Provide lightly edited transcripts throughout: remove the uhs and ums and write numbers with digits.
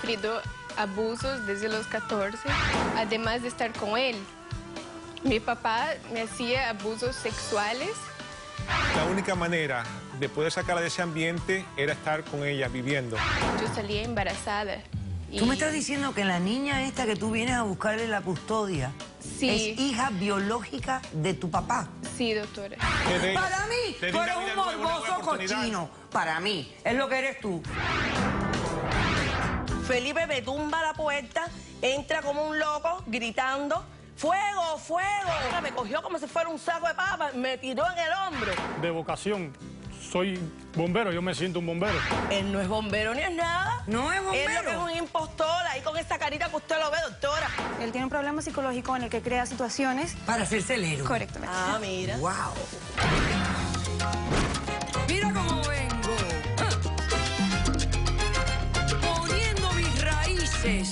sufrido abusos desde los 14, además de estar con él. Mi papá me hacía abusos sexuales. La única manera de poder sacarla de ese ambiente era estar con ella, viviendo. Yo salía embarazada. Tú me estás diciendo que la niña esta que tú vienes a buscarle la custodia Sí. es hija biológica de tu papá. Sí, doctora. Para mí, tú eres un morboso cochino. Para mí, es lo que eres tú. Felipe me tumba la puerta, entra como un loco, gritando, ¡fuego, fuego! Me cogió como si fuera un saco de papas, me tiró en el hombro. De vocación, soy bombero, yo me siento un bombero. Él no es bombero ni es nada. No es bombero. Él lo que es un impostor, ahí con esa carita que usted lo ve, doctora. Él tiene un problema psicológico en el que crea situaciones. Para hacerse el héroe. Correctamente. Ah, mira. ¡Wow! Mira cómo vengo. Poniendo mis raíces.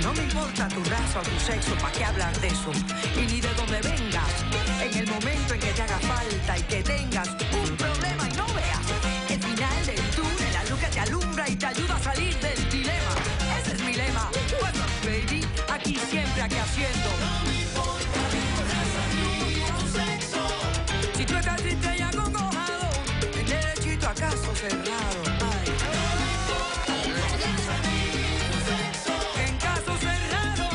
No me importa tu raza o tu sexo, ¿para qué hablar de eso? Y ni de dónde vengas. En el momento en que te haga falta y que tengas un problema y no veas el final del túnel, la luz que te alumbra y te ayuda a salir del dilema. Ese es mi lema. What's up, baby? Aquí siempre, aquí haciendo. No me importa tu raza ni tu sexo. Si tú estás triste y acongojado, el derechito a caso cerrado. Ay. En caso cerrado,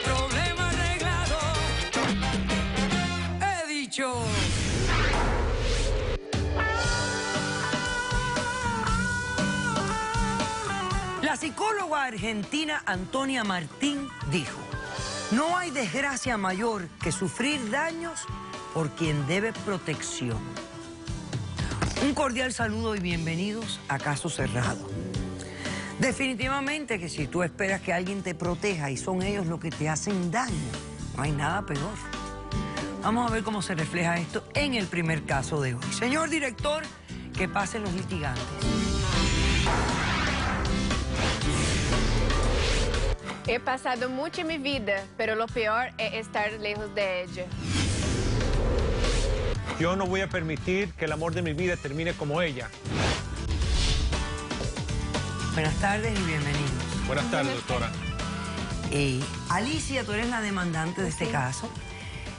problema arreglado. He dicho. La psicóloga argentina Antonia Martín dijo: no hay desgracia mayor que sufrir daños por quien debe protección. Un cordial saludo y bienvenidos a Caso Cerrado. Definitivamente que si tú esperas que alguien te proteja y son ellos los que te hacen daño, no hay nada peor. Vamos a ver cómo se refleja esto en el primer caso de hoy. Señor director, que pasen los litigantes. He pasado mucho en mi vida, pero lo peor es estar lejos de ella. Yo no voy a permitir que el amor de mi vida termine como ella. Buenas tardes y bienvenidos. Buenas tardes, doctora. Alicia, tú eres la demandante de este caso.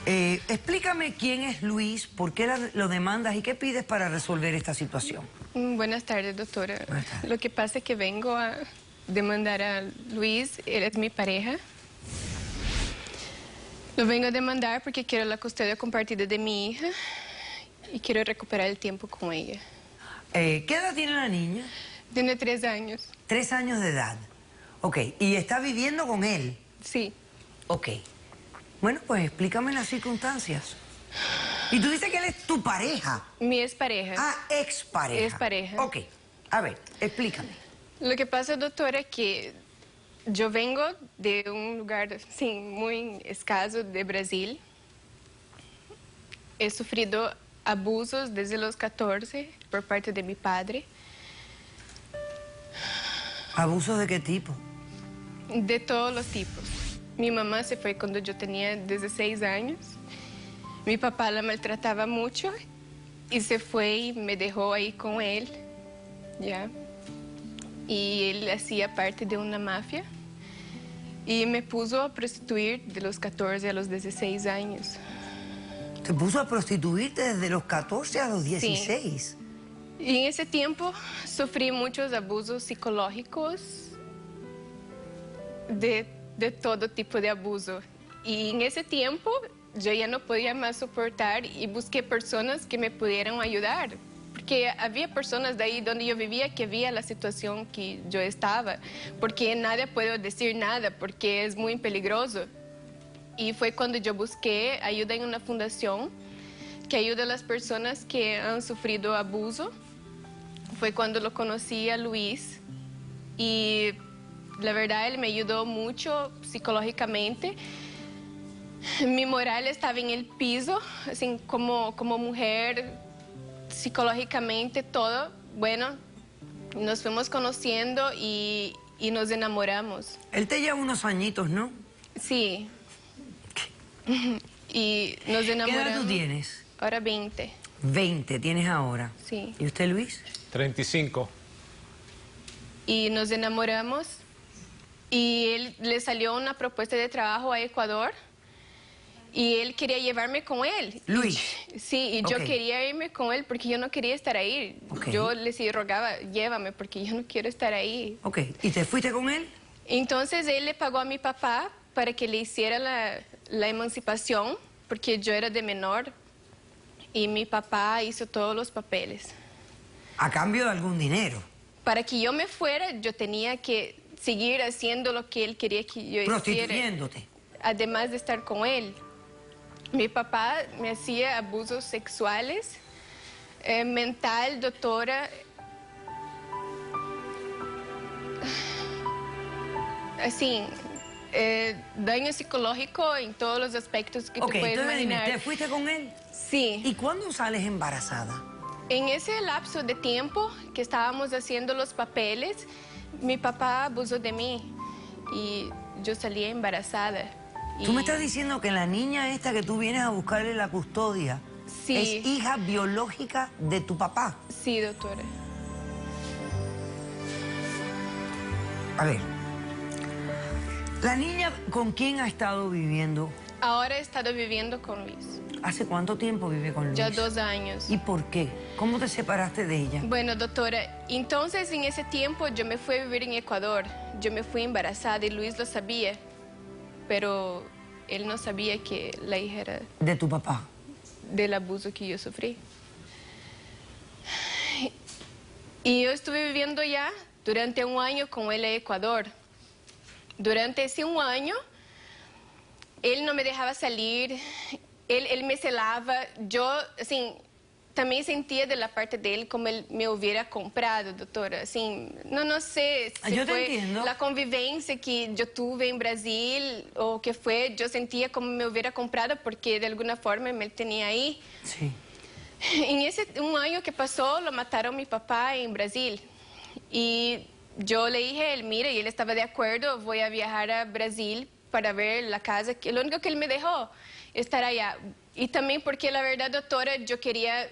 Explícame quién es Luis, por qué lo demandas y qué pides para resolver esta situación. Buenas tardes, doctora. Buenas tardes. Lo que pasa es que vengo a demandar a Luis, él es mi pareja. Lo vengo a demandar porque quiero la custodia compartida de mi hija y quiero recuperar el tiempo con ella. ¿Qué edad tiene la niña? Tiene 3 años. 3 años de edad. Ok, ¿y está viviendo con él? Sí. Ok. Bueno, pues explícame las circunstancias. Y tú dices que él es tu pareja. Mi expareja. Ah, expareja. Expareja. Ok, a ver, explícame. Lo que pasa, doctora, es que yo vengo de un lugar sí, muy escaso de Brasil. He sufrido abusos desde los 14 por parte de mi padre. ¿Abusos de qué tipo? De todos los tipos. Mi mamá se fue cuando yo tenía 16 años. Mi papá la maltrataba mucho y se fue y me dejó ahí con él, ¿ya? Y él hacía parte de una mafia y me puso a prostituir de los 14 a los 16 años. ¿Te puso a prostituirte desde los 14 a los 16? Sí. Y en ese tiempo sufrí muchos abusos psicológicos de todo tipo de abuso. Y en ese tiempo yo ya no podía más soportar y busqué personas que me pudieran ayudar. Porque había personas de ahí donde yo vivía que veía la situación que yo estaba. Porque nadie puede decir nada, porque es muy peligroso. Y fue cuando yo busqué ayuda en una fundación que ayuda a las personas que han sufrido abuso. Fue cuando lo conocí a Luis y la verdad él me ayudó mucho psicológicamente. Mi moral estaba en el piso, así como mujer, psicológicamente todo. Bueno, nos fuimos conociendo y nos enamoramos. Él te lleva unos añitos, ¿no? Sí. Y nos enamoramos. ¿Qué edad tú tienes? Ahora 20. 20 tienes ahora. Sí. ¿Y usted, Luis? 35. y nos enamoramos. Y él le salió una propuesta de trabajo a Ecuador y él quería llevarme con él. Luis. Sí, y yo quería irme con él porque yo no quería estar ahí. Yo le rogaba, llévame porque yo no quiero estar ahí. Ok, ¿y te fuiste con él? Entonces él le pagó a mi papá para que le hiciera la emancipación porque yo era de menor y mi papá hizo todos los papeles. ¿A cambio de algún dinero? Para que yo me fuera, yo tenía que seguir haciendo lo que él quería que yo hiciera. Prostituyéndote. Además de estar con él. Mi papá me hacía abusos sexuales, mental, doctora. Así, daño psicológico en todos los aspectos que te puedes imaginar. ¿Te fuiste con él? Sí. ¿Y cuándo sales embarazada? En ese lapso de tiempo que estábamos haciendo los papeles, mi papá abusó de mí y yo salí embarazada. Tú me estás diciendo que la niña esta que tú vienes a buscarle la custodia es hija biológica de tu papá. Sí, doctora. A ver, ¿la niña con quién ha estado viviendo? Ahora he estado viviendo con Luis. ¿Hace cuánto tiempo vive con Luis? Ya 2 años. ¿Y por qué? ¿Cómo te separaste de ella? Bueno, doctora, entonces en ese tiempo yo me fui a vivir en Ecuador. Yo me fui embarazada y Luis lo sabía, pero él no sabía que la hija era... ¿De tu papá? Del abuso que yo sufrí. Y yo estuve viviendo ya durante 1 año con él en Ecuador. Durante ese 1 año, él no me dejaba salir, él me celaba. Yo, assim, también sentía de la parte de él como él me hubiera comprado, doctora. Assim, no sé si yo fue te entiendo. La convivencia que yo tuve en Brasil o que fue, yo sentía como me hubiera comprado porque de alguna forma me tenía ahí. Sí. En ese 1 año que pasó, lo mataron a mi papá en Brasil. Y yo le dije a él, mira, y él estaba de acuerdo, voy a viajar a Brasil para ver la casa, que lo único que él me dejó, estar allá. Y también porque la verdad, doctora, yo quería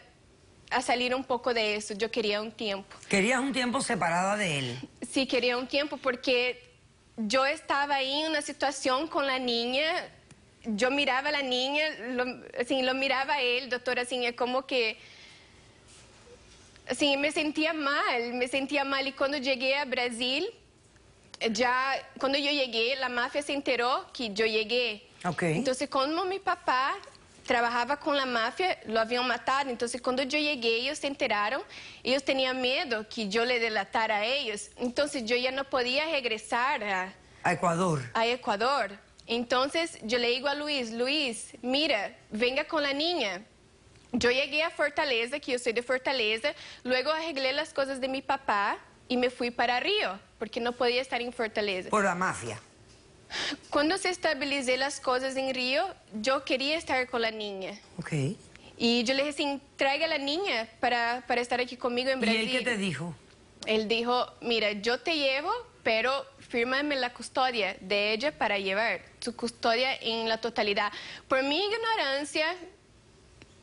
salir un poco de eso, yo quería un tiempo. ¿Querías un tiempo separada de él? Sí, quería un tiempo porque yo estaba ahí en una situación con la niña, yo miraba a la niña, lo miraba a él, doctora, así, es como que... Assim, me sentia mal. E quando cheguei a Brasil, quando eu cheguei, a máfia se enterou que eu cheguei. Okay. Então, como meu papá trabalhava com a máfia, lo haviam matado. Então, quando eu cheguei, eles se enteraram. Eles tinham medo que eu le delatara a eles. Então, eu já não podia regressar a Ecuador. Então, eu le digo a Luis, mira, venga com a niña. Yo llegué a Fortaleza, que yo soy de Fortaleza, luego arreglé las cosas de mi papá y me fui para Río, porque no podía estar en Fortaleza. Por la mafia. Cuando se estabilicé las cosas en Río, yo quería estar con la niña. Ok. Y yo le dije, sí, traiga a la niña para estar aquí conmigo en Brasil. ¿Y él qué te dijo? Él dijo, mira, yo te llevo, pero fírmame la custodia de ella para llevar su custodia en la totalidad. Por mi ignorancia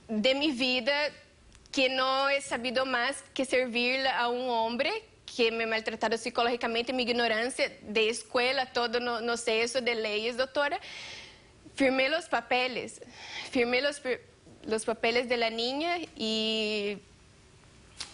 de mi vida, que no he sabido más que servir a un hombre que me maltrataron psicológicamente, mi ignorancia de escuela, todo, no sé eso de leyes, doctora, firmé los papeles de la niña y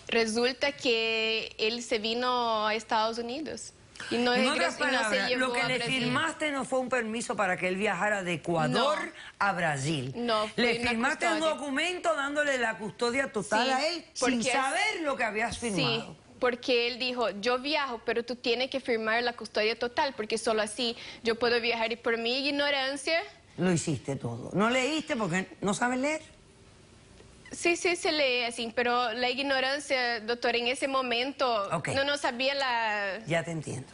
resulta que él se vino a Estados Unidos. Y no en otras palabras, no se llevó lo que a le Brasil. Firmaste no fue un permiso para que él viajara de Ecuador a Brasil. No, fue le una firmaste un custodia. documento dándole la custodia total Sí, a él sin saber lo que habías firmado. Sí, porque él dijo, yo viajo, pero tú tienes que firmar la custodia total, porque solo así yo puedo viajar. Y por mi ignorancia... Lo hiciste todo. ¿No leíste porque no sabes leer? Sí, se lee así, pero la ignorancia, doctor, en ese momento no sabía la... Ya te entiendo.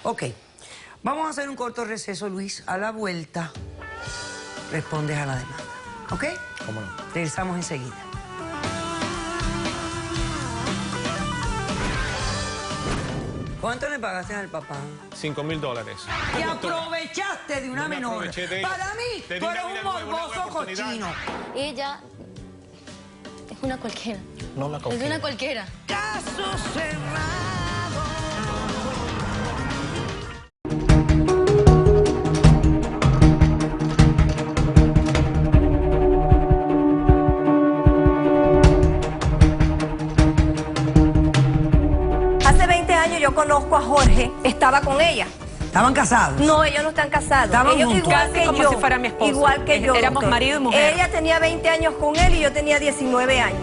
Ok, vamos a hacer un corto receso, Luis. A la vuelta respondes a la demanda. ¿Ok? ¿Cómo no? Regresamos enseguida. ¿Cuánto le pagaste al papá? $5,000. Y aprovechaste de una No me menor. aproveché de ella. Para mí, Te di tú eres una un vida nueva, una morboso nueva oportunidad. cochino. Ella es una cualquiera. No la Es una cualquiera. Caso cerrado. yo conozco a Jorge estaba con ella. ¿Estaban casados? No, ellos no están casados. Estaban Ellos juntos. igual Casi que como yo. si fuera mi esposo. Igual que yo. Éramos doctor. marido y mujer. Ella tenía 20 años con él y yo tenía 19 años.